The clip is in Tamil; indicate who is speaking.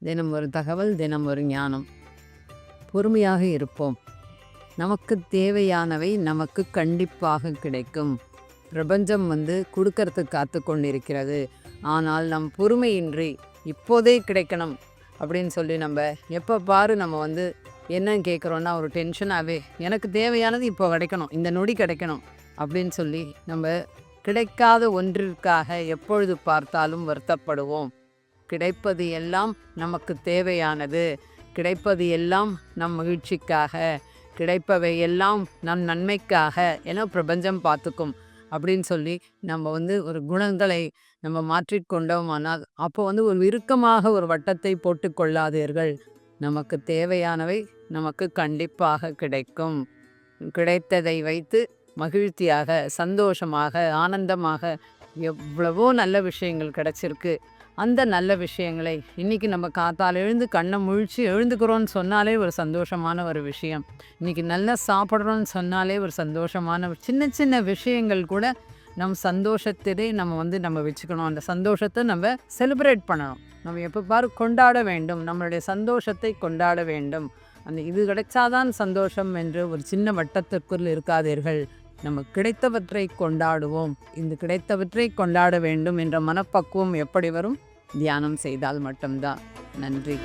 Speaker 1: தினம் ஒரு தகவல், தினம் ஒரு ஞானம். பொறுமையாக இருப்போம். நமக்கு தேவையானவை நமக்கு கண்டிப்பாக கிடைக்கும். பிரபஞ்சம் கொடுக்கறதுக்கு காத்து கொண்டிருக்கிறது. ஆனால் நம் பொறுமையின்றி இப்போதே கிடைக்கணும் அப்படின்னு சொல்லி நம்ம எப்போ பாரு நம்ம என்னன்னு கேட்குறோன்னா ஒரு டென்ஷனாகவே எனக்கு தேவையானது இப்போ கிடைக்கணும், இந்த நொடி கிடைக்கணும் அப்படின்னு சொல்லி நம்ம கிடைக்காத ஒன்றிற்காக எப்பொழுது பார்த்தாலும் வருத்தப்படுவோம். கிடைப்பது எல்லாம் நமக்கு தேவையானது, கிடைப்பது எல்லாம் நம் மகிழ்ச்சிக்காக, கிடைப்பவை எல்லாம் நம் நன்மைக்காக என பிரபஞ்சம் பார்த்துக்கும் அப்படின்னு சொல்லி நம்ம ஒரு குணங்களை நம்ம மாற்றிக்கொண்டோமானால் அப்போ ஒரு இறுக்கமாக ஒரு வட்டத்தை போட்டு கொள்ளாதீர்கள். நமக்கு தேவையானவை நமக்கு கண்டிப்பாக கிடைக்கும். கிடைத்ததை வைத்து மகிழ்ச்சியாக, சந்தோஷமாக, ஆனந்தமாக எவ்வளவோ நல்ல விஷயங்கள் கிடைச்சிருக்கு. அந்த நல்ல விஷயங்களை இன்றைக்கி நம்ம காத்தால் எழுந்து கண்ணை முழித்து எழுந்துக்கிறோன்னு சொன்னாலே ஒரு சந்தோஷமான ஒரு விஷயம். இன்றைக்கி நல்லா சாப்பிட்றோன்னு சொன்னாலே ஒரு சந்தோஷமான சின்ன சின்ன விஷயங்கள் கூட நம் சந்தோஷத்திலே நம்ம வச்சுக்கணும். அந்த சந்தோஷத்தை நம்ம செலிப்ரேட் பண்ணணும். நம்ம எப்போ பாரு கொண்டாட வேண்டும், நம்மளுடைய சந்தோஷத்தை கொண்டாட வேண்டும். அந்த இது கிடைச்சாதான் சந்தோஷம் என்று ஒரு சின்ன வட்டத்திற்குள் இருக்காதீர்கள். நம்ம கிடைத்தவற்றை கொண்டாடுவோம். இந்த கிடைத்தவற்றை கொண்டாட வேண்டும் என்ற மனப்பக்குவம் எப்படி வரும்? தியானம் செய்தால் மட்டும்தான். நன்றி.